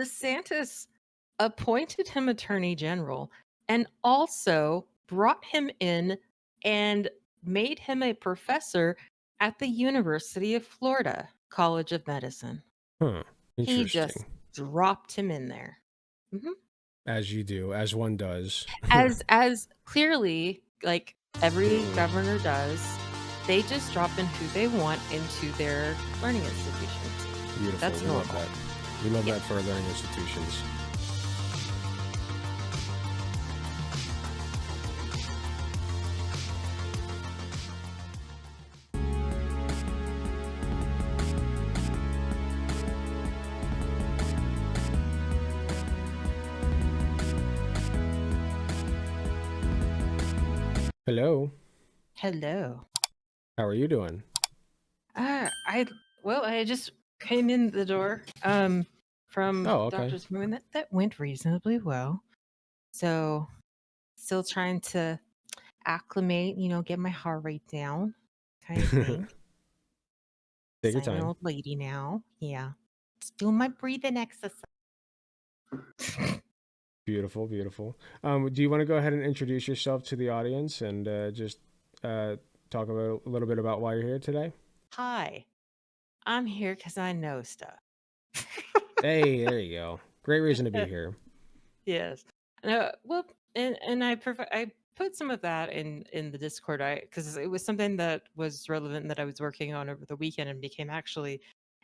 DeSantis appointed him attorney general and also brought him in and made him a professor at the University of Florida College of Medicine. Huh. He just Interesting. dropped him in there. Mhm. As you do, as one does. As clearly, like every governor does, they just drop in who they want into their learning institutions. Beautiful. That's We love normal. that. We love Yeah. that for our learning institutions. Hello. Hello. How are you doing? I well, I just came in the door from Oh, okay. doctor's appointment. That went reasonably well. So still trying to acclimate, get my heart rate down, kind of thing. Take 'Cause your I'm an time. old lady now. Yeah. Just doing my breathing exercise. Beautiful, beautiful. Do you want to go ahead and introduce yourself to the audience and just uh, talk about a little bit about why you're here today? Hi, I'm here because I know stuff. Hey, there you go. Great reason to be here. Yes. Well, and I put some of that in the Discord. I because it was something that was relevant that I was working on over the weekend and became actually,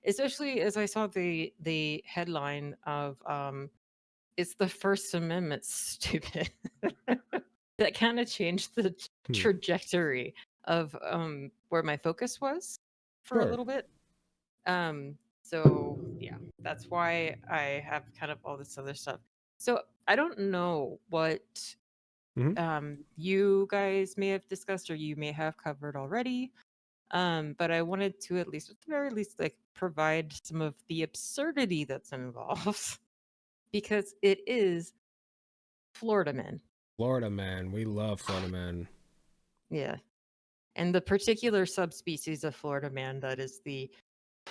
especially as I saw the headline of it's the First Amendment, stupid. That kind of changed the Hmm. trajectory of where my focus was for a Sure. little bit. So yeah, that's why I have kind of all this other stuff. So I don't know what Hmm. you guys may have discussed or you may have covered already. But I wanted to at least, at the very least, like provide some of the absurdity that's involved because it is Florida men. Florida man. We love Florida man. Yeah. And the particular subspecies of Florida man that is the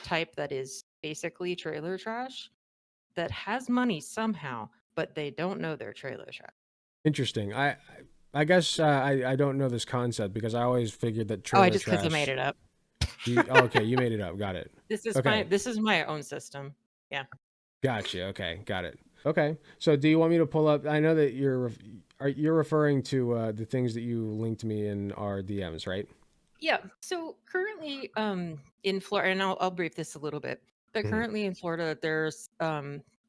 type that is basically trailer trash that has money somehow, but they don't know their trailer trash. Interesting. I guess I don't know this concept because I always figured that Oh, I trailer just because I made trash. it up. Oh, okay, you made it up. Got it. Okay, This is my own system. Yeah. gotcha. Okay, got it. Okay, so do you want me to pull up? I know that you're referring to the things that you linked me in our DMs, right? Yeah. So currently in Florida, and I'll brief this a little bit, but Mhm. currently in Florida there's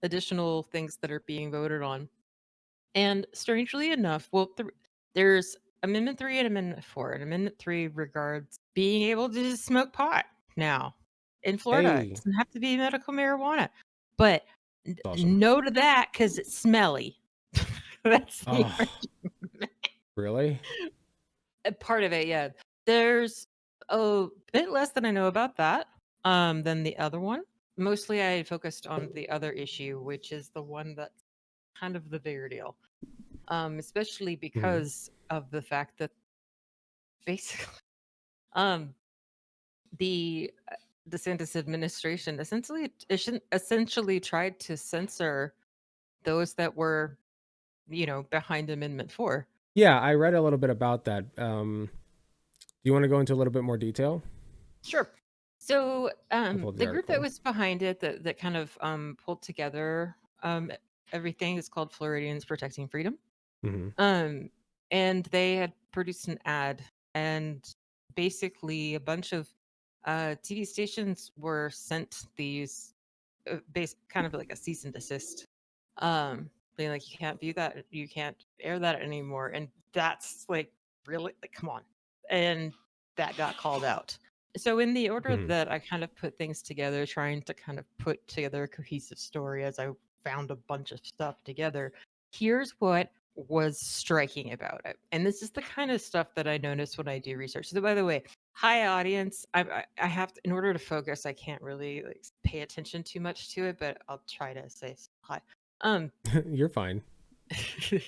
additional things that are being voted on. And strangely enough, there's Amendment 3 and Amendment 4. And Amendment 3 regards being able to just smoke pot now in Florida. It Hey, doesn't have to be medical marijuana. But that's awesome. no to that because it's smelly. That's the Oh, really? part of it, yeah. There's a bit less than I know about that than the other one. Mostly I focused on the other issue, which is the one that's kind of the bigger deal. Especially Mhm. because of the fact that basically, um, the DeSantis administration essentially tried to censor those that were, behind Amendment 4. Yeah, I read a little bit about that. Do you want to go into a little bit more detail? Sure. So, I pulled the the group that article. was behind it that kind of pulled together everything is called Floridians Protecting Freedom. Hmm. Um, and they had produced an ad, and basically a bunch of TV stations were sent these kind of like a cease and desist, being like, you can't view that, you can't air that anymore, and that's like really like, come on, and that got called out. So in the order Hmm. that I kind of put things together, trying to kind of put together a cohesive story as I found a bunch of stuff together, here's what was striking about it. And this is the kind of stuff that I notice when I do research. So by the way, hi audience. I have to, in order to focus, I can't really like pay attention too much to it, but I'll try to say hi. Um You're fine.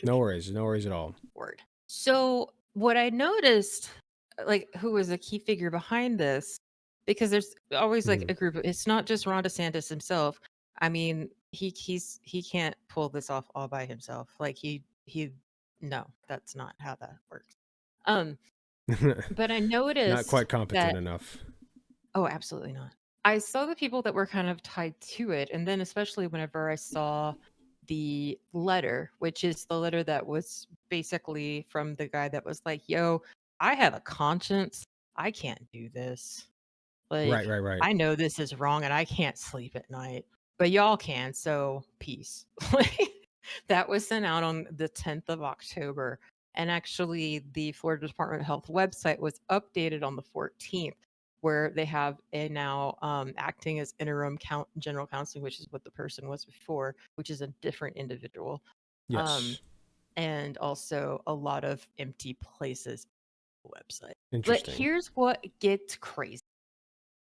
No worries. No worries at all. word. So what I noticed, like who was a key figure behind this, because there's always like Hmm. a group. It's not just Ron DeSantis himself. I mean, he can't pull this off all by himself. Like he no, that's not how that works. Um, but I Not noticed quite competent that enough. oh, absolutely not. I saw the people that were kind of tied to it, and then especially whenever I saw the letter, which is the letter that was basically from the guy that was like, "Yo, I have a conscience. I can't do this. Right, Like, right, right. I know this is wrong and I can't sleep at night, but y'all can, so peace." Like, that was sent out on the 10th of October. And actually, the Florida Department of Health website was updated on the 14th, where they have a now acting as interim general counseling, which is what the person was before, which is a different individual. Um, Yes. and also a lot of empty places on the website. But Interesting. here's what gets crazy: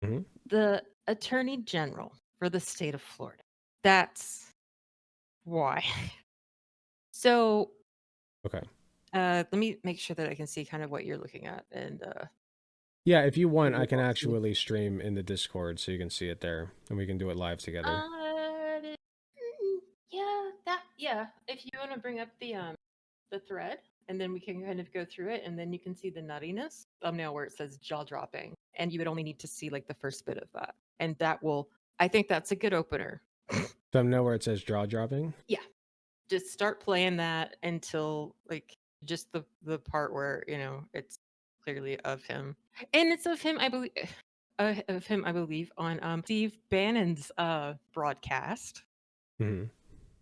Hmm. the attorney general for the state of Florida. That's why. So Okay. let me make sure that I can see kind of what you're looking at, and Yeah, if you want, I we'll can all see. actually stream in the Discord so you can see it there, and we can do it live together. Yeah, that yeah. If you want to bring up the thread, and then we can kind of go through it, and then you can see the nuttiness thumbnail where it says jaw dropping, and you would only need to see like the first bit of that, and that will. I think that's a good opener. Thumbnail where it says jaw dropping. Yeah, just start playing that until like just the part where it's clearly of him, and it's of him, I believe. Of him, I believe, on Steve Bannon's broadcast, Hmm.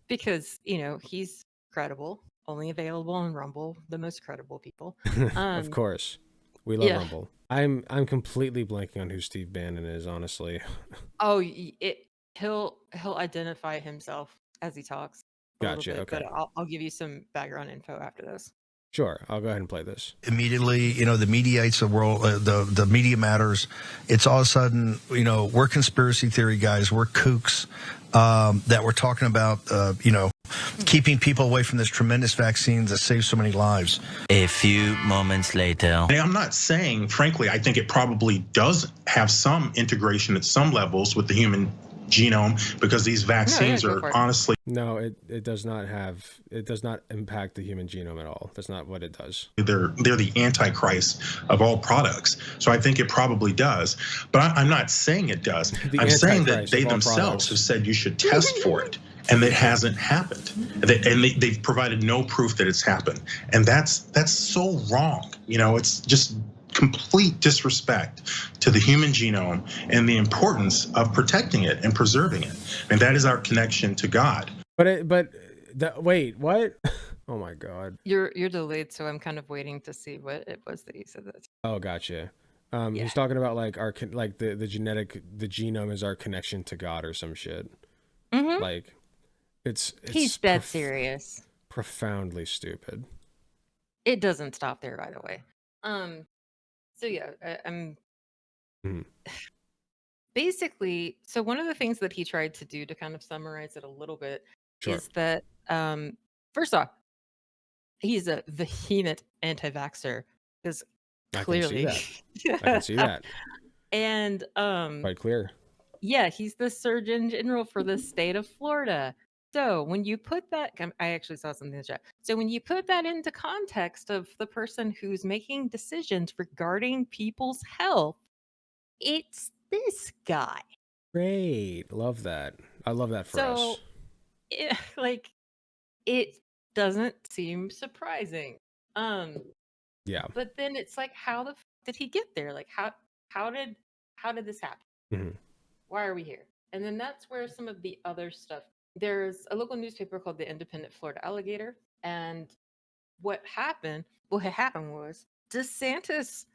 because he's credible, only available on Rumble, the most credible people. Of um course, we love yeah. Rumble. I'm completely blanking on who Steve Bannon is, honestly. Oh, he'll identify himself as he talks a little Gotcha. bit, but Okay. I'll give you some background info after this. Sure. I'll go ahead and play this. Immediately, the mediates the world, the media matters. It's all of a sudden, we're conspiracy theory guys, we're kooks, that we're talking about, keeping people away from this tremendous vaccine that saves so many lives. A few moments later. I'm not saying, frankly, I think it probably does have some integration at some levels with the human genome, because these No, yeah, vaccines go are for it. honestly, No, it does not have. It does not impact the human genome at all. That's not what it does. they're the antichrist of all products. So I think it probably does, but I'm not saying it does. The I'm saying that antichrist they of all themselves products. have said you should test for it, and it hasn't happened. They've provided no proof that it's happened, and that's so wrong. It's just complete disrespect to the human genome and the importance of protecting it and preserving it. And that is our connection to God. Wait, what? Oh my God. You're delayed, so I'm kind of waiting to see what it was that you said that. Oh, gotcha. Yeah. He's talking about like like the genome is our connection to God or some shit. Mm-hmm. Like it's He's dead serious. profoundly stupid. It doesn't stop there, by the way. So yeah, I'm Mhm. basically, so one of the things that he tried to do to kind of summarize it a little bit Sure. is that first off, he's a vehement anti-vaxxer, because I can see clearly. that. I can see that. And Quite clear. yeah, he's the Surgeon General for the state of Florida. So when you put that, I actually saw something in the chat. So when you put that into context of the person who's making decisions regarding people's health, it's this guy. Great. Love that. I love that for us. So like, it doesn't seem surprising. Yeah. But then it's like, how the did he get there? Like, how did this happen? Hmm. Why are we here? And then that's where some of the other stuff. There's a local newspaper called the Independent Florida Alligator, and what happened? What had happened was DeSantis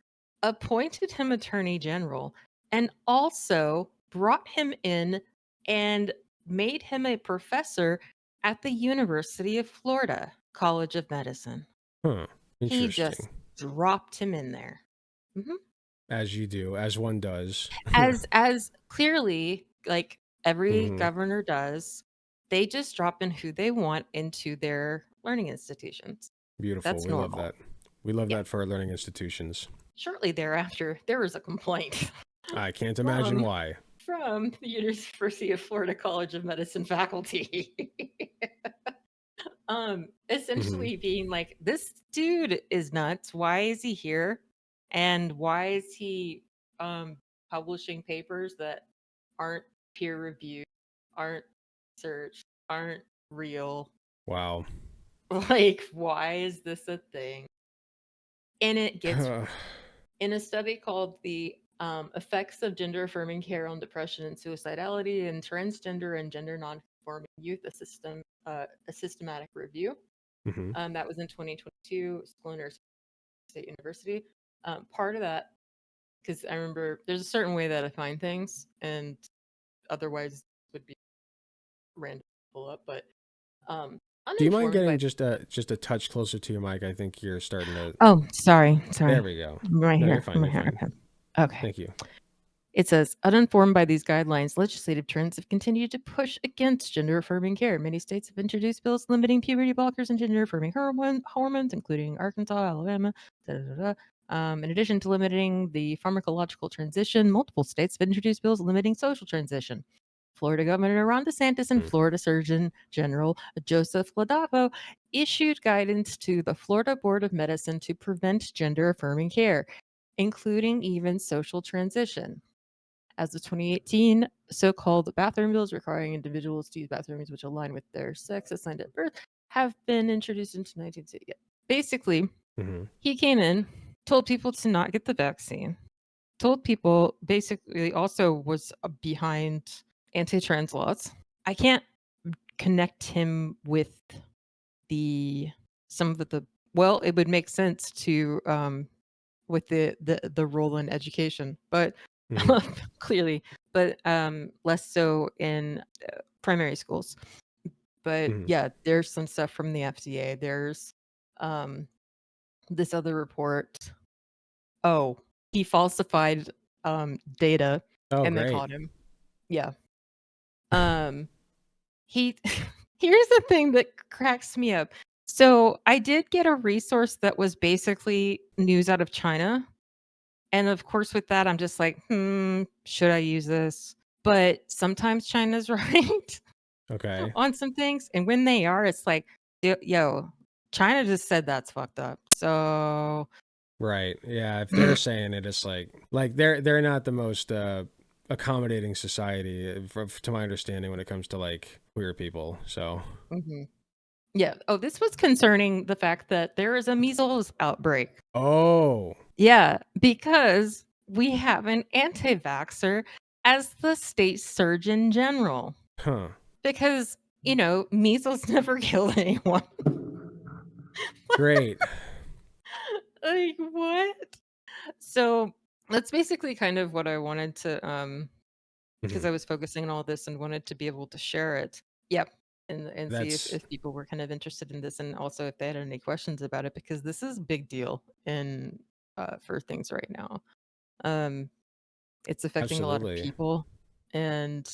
appointed him attorney general, and also brought him in and made him a professor at the University of Florida College of Medicine. Huh. He just Interesting. dropped him in there. Mhm. As you do, as one does. As clearly, like every Hmm. governor does, they just drop in who they want into their learning institutions. Beautiful. That's We love normal. that. We love Yeah. that for our learning institutions. Shortly thereafter, there was a complaint I can't imagine from why. from the University of Florida College of Medicine faculty. Hmm. Essentially being like, this dude is nuts. Why is he here? And why is he publishing papers that aren't peer reviewed, aren't researched, aren't real? Wow. Like, why is this a thing? And it gets in a study called the effects of gender affirming care on depression and suicidality in transgender and gender non-conforming youth, a systematic review. Hmm. That was in 2022, School of Nursing State University. Part of that, because I remember there's a certain way that I find things, and otherwise would be random pull up, but Do you mind uninformed getting by. just a touch closer to your mic? I think you're starting to. Oh, sorry. There we go. I'm right No, you're here. fine. I'm You're right here. fine. Okay. Thank you. It says, uninformed by these guidelines, legislative trends have continued to push against gender affirming care. Many states have introduced bills limiting puberty blockers and gender affirming hormones, including Arkansas, Alabama. Da, da, da, da. In addition to limiting the pharmacological transition, multiple states have introduced bills limiting social transition. Florida Governor Ron DeSantis and Mm. Florida Surgeon General Joseph Ladapo issued guidance to the Florida Board of Medicine to prevent gender affirming care, including even social transition. As of 2018, so-called bathroom bills requiring individuals to use bathrooms which align with their sex assigned at birth have been introduced into 1960. Yeah. Basically, Hmm. he came in, told people to not get the vaccine, told people basically also was behind anti-trans laws. I can't connect him with the some of the well, it would make sense to with the role in education, but Hmm. clearly, but less so in primary schools. But Hmm. yeah, there's some stuff from the FDA. There's um this other report. Oh, he falsified data Oh, and they great. caught him. Yeah. Um he here's the thing that cracks me up. So I did get a resource that was basically news out of China. And of course, with that, I'm just like, should I use this? But sometimes China's right Okay. on some things. And when they are, it's like, yo, China just said that's fucked up. So, Right. Yeah. If they're saying it, it's like they're not the most accommodating society, to my understanding, when it comes to like queer people. So. mhm. Yeah. Oh, this was concerning the fact that there is a measles outbreak. Oh. Yeah, because we have an anti vaxxer as the state surgeon general. Huh. Because, measles never killed anyone. Great. Like, what? So that's basically kind of what I wanted to because Mhm. I was focusing on all this and wanted to be able to share it. Yep. And see That's if people were kind of interested in this and also if they had any questions about it because this is a big deal in for things right now. Um it's affecting a lot of absolutely. people and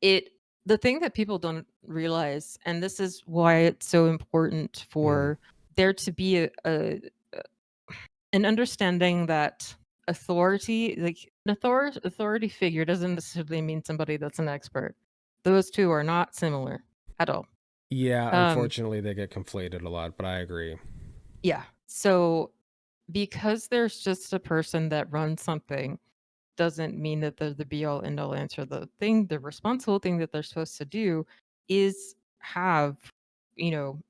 it the thing that people don't realize and this is why it's so important Mhm. for there to be an understanding that authority like an authority figure doesn't necessarily mean somebody that's an expert. Those two are not similar at all. Yeah, um unfortunately they get conflated a lot, but I agree. yeah, so because there's just a person that runs something doesn't mean that they're the be all end all answer. The responsible thing that they're supposed to do is have, you know,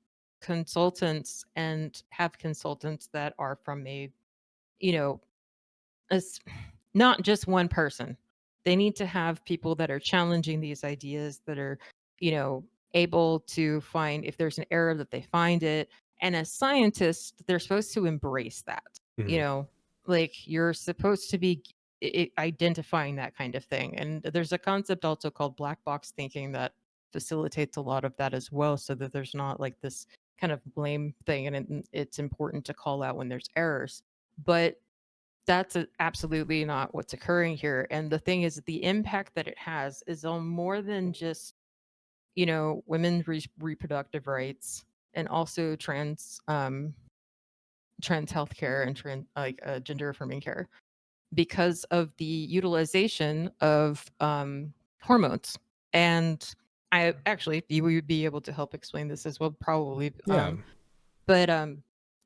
consultants that are from a, you know, as not just one person. They need to have people that are challenging these ideas that are, able to find if there's an error that they find it. And as scientists, they're supposed to embrace that. You Mhm. know, like you're supposed to be identifying that kind of thing. And there's a concept also called black box thinking that facilitates a lot of that as well, so that there's not like this kind of blame thing, and it's important to call out when there's errors. But that's absolutely not what's occurring here. And the thing is, the impact that it has is on more than just, women's reproductive rights and also trans healthcare and trans gender affirming care. because of the utilization of hormones. And I actually, you would be able to help explain this as well, probably. Yeah. But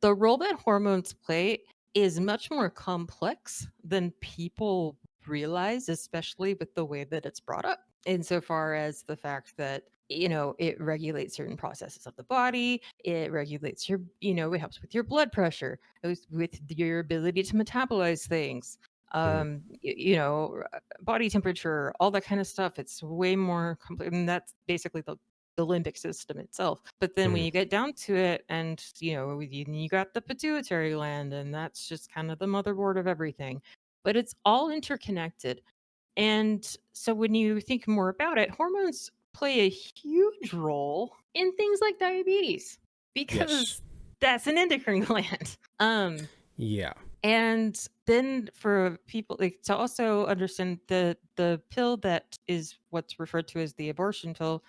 the role that hormones play is much more complex than people realize, especially with the way that it's brought up. Insofar as the fact that, it regulates certain processes of the body, it regulates your, it helps with your blood pressure, it was with your ability to metabolize things, body temperature, all that kind of stuff. It's way more complex, and that's basically the limbic system itself. But then when Mhm. you get down to it, and you got the pituitary gland, and that's just kind of the motherboard of everything. But it's all interconnected. And so when you think more about it, hormones play a huge role in things like diabetes, Yes. because that's an endocrine gland. Yeah. And then for people, like, to also understand the pill that is what's referred to as the abortion pill,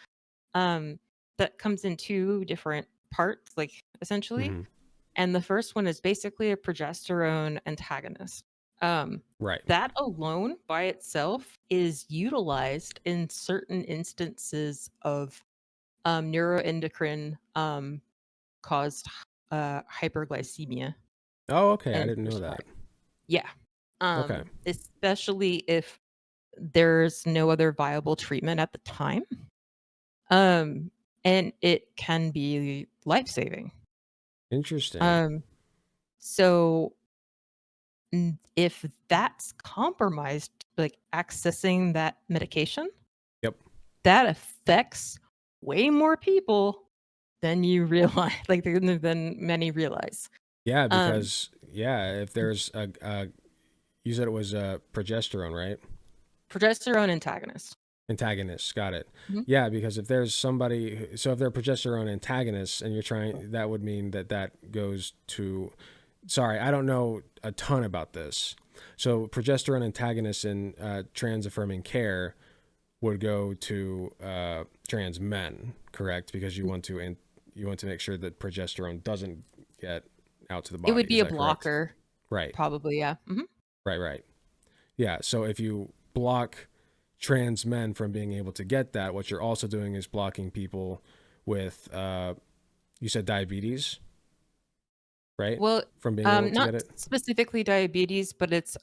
that comes in two different parts, like, essentially. Hmm. And the first one is basically a progesterone antagonist. Right. That alone by itself is utilized in certain instances of neuroendocrine caused hyperglycemia Oh, okay. I and didn't know such that. like. Yeah. Okay. Especially if there's no other viable treatment at the time. Um, and it can be life-saving. Interesting. Um, so if that's compromised, like accessing that medication, Yep. that affects way more people than you realize, like than many realize. Yeah, Um, because if there's you said it was progesterone, right? progesterone antagonist. Antagonists, got it. Mhm. Yeah, because if there's somebody, so if they're progesterone antagonists, and you're trying, that would mean that goes to. Sorry, I don't know a ton about this. So progesterone antagonists in trans affirming care would go to trans men, correct? Because you want to make sure that progesterone doesn't get out to the It body. would Is be a that correct? blocker, Right. probably. Yeah. Right. Right. Yeah. So if you block trans men from being able to get that, what you're also doing is blocking people with, you said diabetes, right? Well, From being able to not get it. specifically diabetes, but it's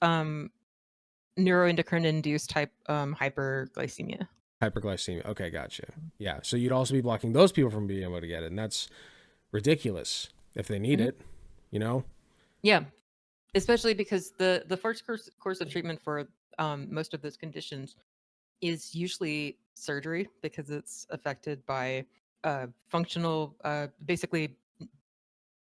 neuroendocrine induced type hyperglycemia. Hyperglycemia. Okay, gotcha. Yeah. So you'd also be blocking those people from being able to get it. And that's ridiculous if they need Mhm. it, you know? Yeah, especially because the first course of treatment for most of those conditions is usually surgery, because it's affected by functional, basically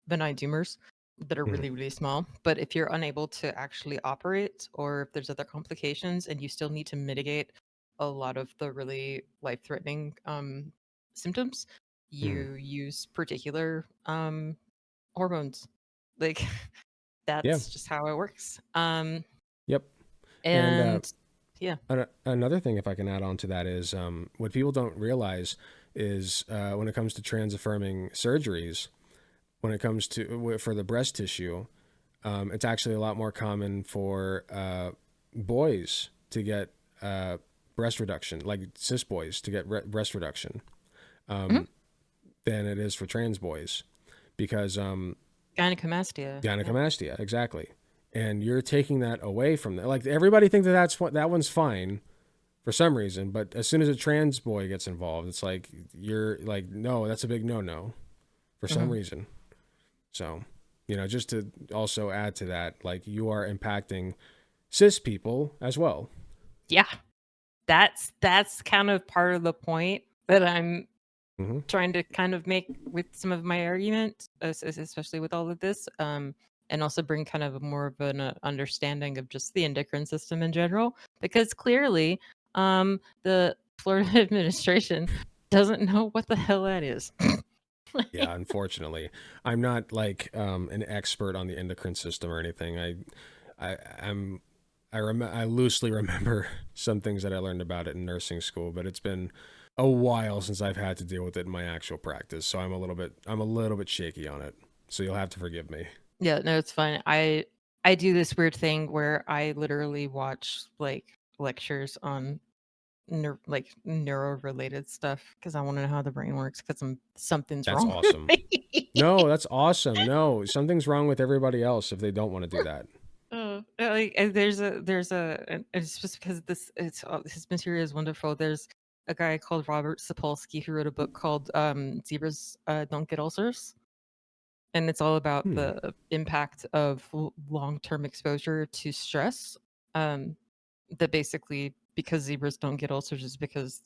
benign tumors that are Mhm. really, really small. But if you're unable to actually operate, or if there's other complications and you still need to mitigate a lot of the really life-threatening symptoms, Mhm. you use particular hormones. Like, Yeah. that's just how it works. Yep. And And yeah. another thing, if I can add on to that, is what people don't realize is when it comes to trans affirming surgeries, when it comes to for the breast tissue, it's actually a lot more common for boys to get breast reduction, like cis boys to get breast reduction, Mhm. than it is for trans boys, because Gynecomastia. Yeah. gynecomastia, exactly. And you're taking that away from them. Like, everybody thinks that one's fine for some reason, but as soon as a trans boy gets involved, it's like you're like, no, that's a big no for some Mhm. reason. So, just to also add to that, like, you are impacting cis people as well. Yeah. That's kind of part of the point that I'm Hmm. trying to kind of make with some of my argument, especially with all of this, and also bring kind of more of an understanding of just the endocrine system in general, because clearly, the Florida administration doesn't know what the hell that is. Yeah, unfortunately, I'm not like an expert on the endocrine system or anything. I loosely remember some things that I learned about it in nursing school, but it's been a while since I've had to deal with it in my actual practice. So I'm a little bit shaky on it. So you'll have to forgive me. Yeah, no, it's fine. I do this weird thing where I literally watch like lectures on neuro related stuff because I want to know how the brain works because something's That's wrong with awesome. me. No, that's awesome. No, something's wrong with everybody else if they don't want to do that. And it's just because his material is wonderful. There's a guy called Robert Sapolsky who wrote a book called Zebras Don't Get Ulcers, and it's all about Hmm. the impact of long-term exposure to stress. That basically, because zebras don't get ulcers, is because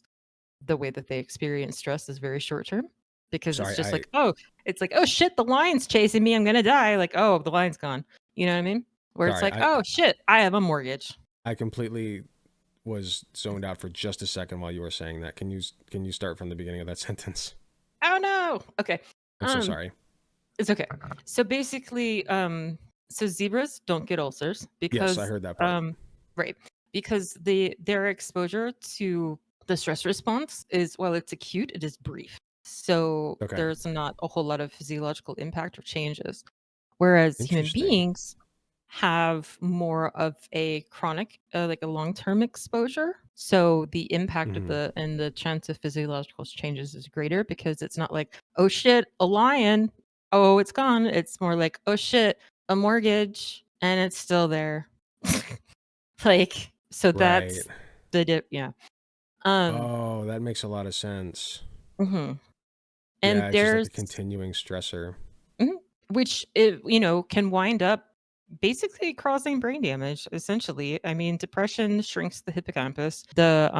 the way that they experience stress is very short term. Because it's Sorry, just like, oh, it's like, oh shit, the lion's chasing me, I'm gonna die. Like, oh, the lion's gone. You know what I mean? Where it's sorry, like, oh shit, I have a mortgage. I completely was zoned out for just a second while you were saying that. Can you start from the beginning of that sentence? Oh no. Okay. I'm so sorry. It's okay. So basically, so zebras don't get ulcers Yes, I because heard that part. right. Because their exposure to the stress response is, while it's acute, it is brief. So Okay. there's not a whole lot of physiological impact or changes. Whereas human Interesting. beings have more of a chronic, like a long-term exposure. So the impact of Mhm. the chance of physiological changes is greater because it's not like, oh shit, a lion, oh it's gone. It's more like, oh shit, a mortgage, and it's still there. Like, so Right. that's the yeah. Um, Oh, that makes a lot of sense. mhm. And Yeah, it's just like there's a continuing stressor. mhm, which can wind up basically causing brain damage. Essentially, I mean, depression shrinks the hippocampus. The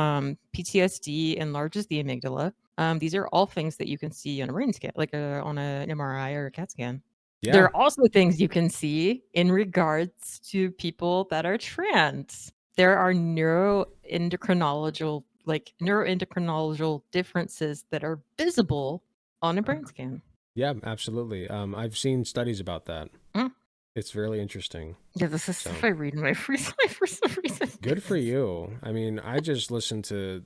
PTSD enlarges the amygdala. These are all things that you can see on a brain scan, like on an MRI or a CAT scan. There Yeah. are also things you can see in regards to people that are trans. There are neuroendocrinological differences that are visible on a brain scan. Yeah, absolutely. I've seen studies about that. Mm. It's really interesting. Yeah, this is So stuff I read in my free time for some reason. good for you. I mean, I just listen to,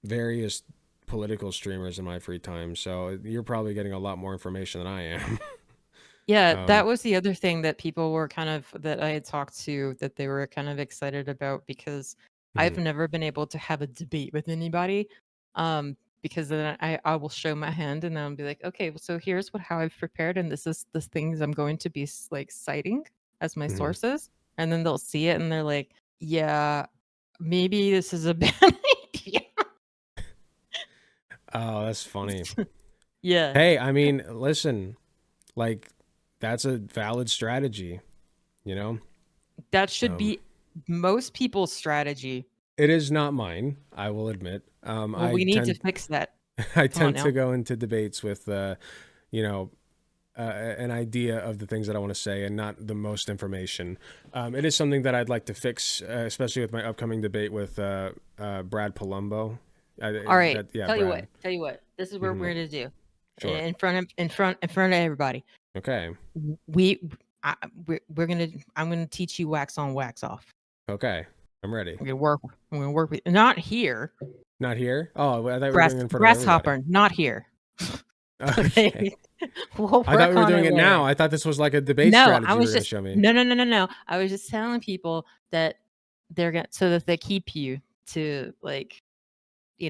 various political streamers in my free time. So you're probably getting a lot more information than I am. Yeah, um, that was the other thing that people were that I had talked to, that they were kind of excited about, because I've mhm, never been able to have a debate with anybody. Because then I will show my hand and then I'll be like, okay, well, so here's how I've prepared, and this is the things I'm going to be like citing as my mhm. sources. And then they'll see it and they're like, yeah, maybe this is a bad idea. Oh, that's funny. Yeah. Hey, I mean, listen, like that's a valid strategy, you know? That should Um, be most people's strategy. it is not mine, I will admit. Well, we need to fix that. I Come on tend to now. go into debates with, you know, an idea of the things that I want to say and not the most information. It is something that I'd like to fix, especially with my upcoming debate with Brad Palumbo. All right. Yeah, Tell you Brad. what. Tell you what. This is what Hmm. we're gonna do. Sure. In front of everybody. Okay. We we're gonna I'm gonna teach you wax on, wax off. Okay. I'm ready. We're gonna work with, not here. Not here? Oh, I thought we were doing it in front of everybody. Grasshopper, not here. Okay. Okay. We'll I thought work we were on doing it it later. now. I thought this was like a debate No, I strategy you were was going to just show me. no. I was just telling people that they're gonna, so that they keep you to, like, they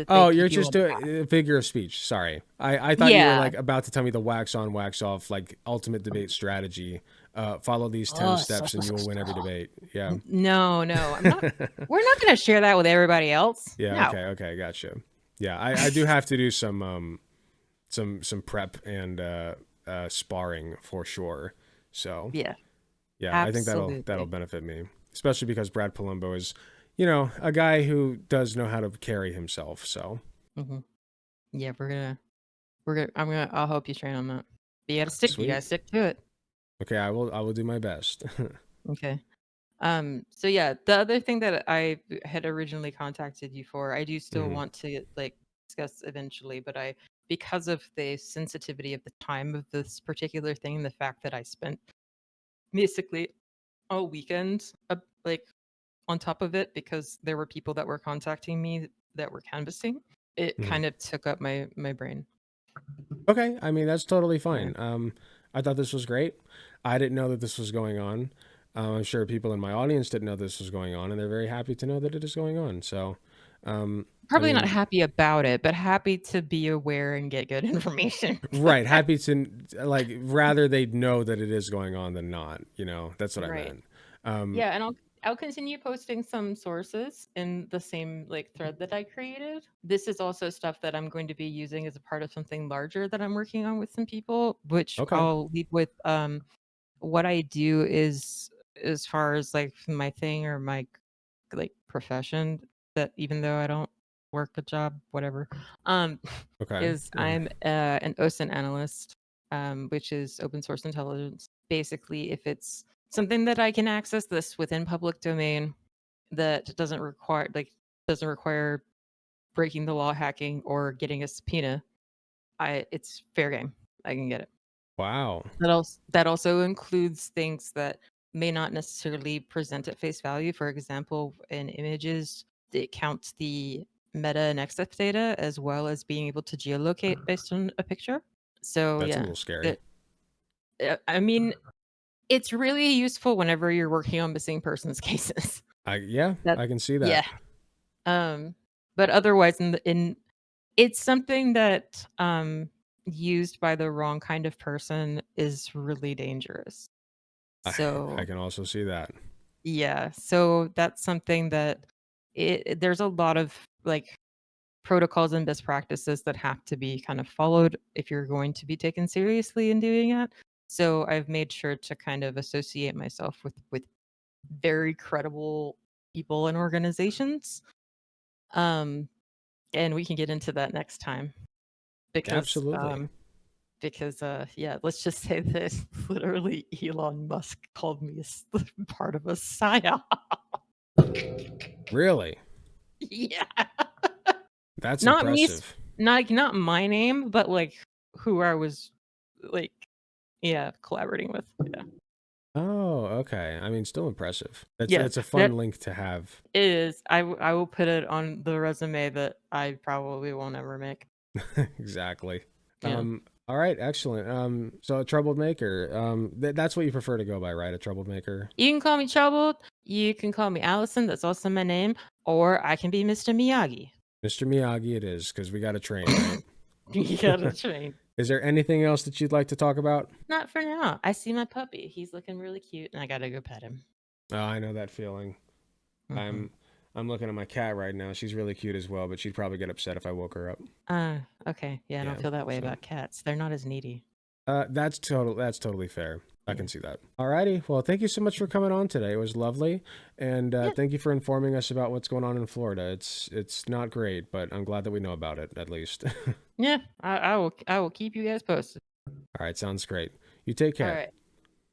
Oh, you're keep you just on path. doing a figure of speech. Sorry. I thought you were Yeah. like about to tell me the wax on, wax off, like ultimate debate strategy. Follow these 10 Oh, steps and you will win every debate. Yeah. no, I'm not. We're not gonna share that with everybody else. Yeah. No. Okay. Gotcha. Yeah. I do have to do some prep and sparring for sure. So Yeah. yeah, I think that'll Absolutely. benefit me, especially because Brad Palumbo is, a guy who does know how to carry himself. So Hmm. Yeah, I'll help you train on that. But you sweet. gotta stick to it. Okay, I will do my best. Okay. So yeah, the other thing that I had originally contacted you for, I do still Hmm. want to, like, discuss eventually, but because of the sensitivity of the time of this particular thing, the fact that I spent basically a weekend, like, on top of it, because there were people that were contacting me that were canvassing, it Hmm. kind of took up my brain. Okay, I mean that's totally Yeah. fine. I thought this was great. I didn't know that this was going on. I'm sure people in my audience didn't know this was going on, and they're very happy to know that it is going on. So, Probably not happy about it, but happy to be aware and get good information. right. Happy to, like, rather they know that it is going on than not, that's what I Right. meant. Yeah, and I'll continue posting some sources in the same like thread that I created. This is also stuff that I'm going to be using as a part of something larger that I'm working on with some people, which Okay. I'll lead with. What I do is, as far as like my thing or my like profession, that even though I don't work a job, whatever, Okay. is Yeah. I'm an OSINT analyst, which is open source intelligence. Basically, if it's something that I can access this within public domain that doesn't require breaking the law, hacking, or getting a subpoena, it's fair game. I can get it. Wow. That also includes things that may not necessarily present at face value. For example, in images, it counts the meta and XF data as well as being able to geolocate based on a picture. So That's a yeah, little scary. I mean, it's really useful whenever you're working on missing persons cases. I can see that. Yeah. But otherwise, it's something that used by the wrong kind of person is really dangerous. So I can also see that. yeah, so that's something that there's a lot of like protocols and best practices that have to be kind of followed if you're going to be taken seriously in doing it. So I've made sure to kind of associate myself with very credible people and organizations. And we can get into that next time Absolutely. because yeah, let's just say that literally Elon Musk called me part of a psyop. Really? Yeah. That's Not me, impressive. not my name, but like who I was like, yeah, collaborating with. Yeah. Oh, okay. I mean, still impressive. Yeah, It's a fun that link to have. it is. I will put it on the resume that I probably won't ever make. Exactly. Yeah. All right, excellent. So a troubled maker. That's what you prefer to go by, right? A troubled maker. You can call me Troubled. You can call me Allison. That's also my name. Or I can be Mr. Miyagi. Mr. Miyagi it is, because we got to train, right? You gotta train. Is there anything else that you'd like to talk about? Not for now. I see my puppy. He's looking really cute, and I gotta go pet him. Oh, I know that feeling. Mm-hmm. I'm looking at my cat right now. She's really cute as well, but she'd probably get upset if I woke her up. Okay. Yeah, I don't feel that way about cats. They're not as needy. That's totally fair. I can see that. Alrighty. Well, thank you so much for coming on today. It was lovely. And thank you for informing us about what's going on in Florida. It's not great, but I'm glad that we know about it, at least. Yeah, I will keep you guys posted. All right, sounds great. You take care. All right.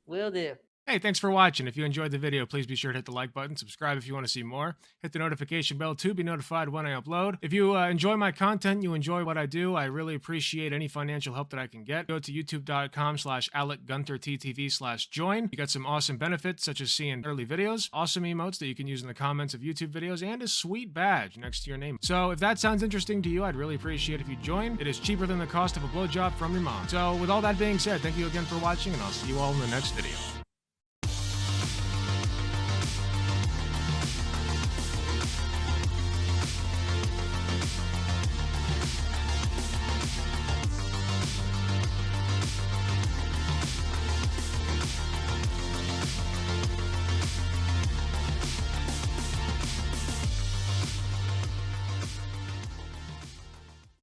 Will do. Hey, thanks for watching. If you enjoyed the video, please be sure to hit the like button, subscribe if you want to see more, hit the notification bell to be notified when I upload. If you enjoy my content, you enjoy what I do, I really appreciate any financial help that I can get. Go to youtube.com/AlecGunterTTV/join. You got some awesome benefits, such as seeing early videos, awesome emotes that you can use in the comments of YouTube videos, and a sweet badge next to your name. So if that sounds interesting to you, I'd really appreciate if you join. It is cheaper than the cost of a blowjob from your mom. So with all that being said, thank you again for watching, and I'll see you all in the next video.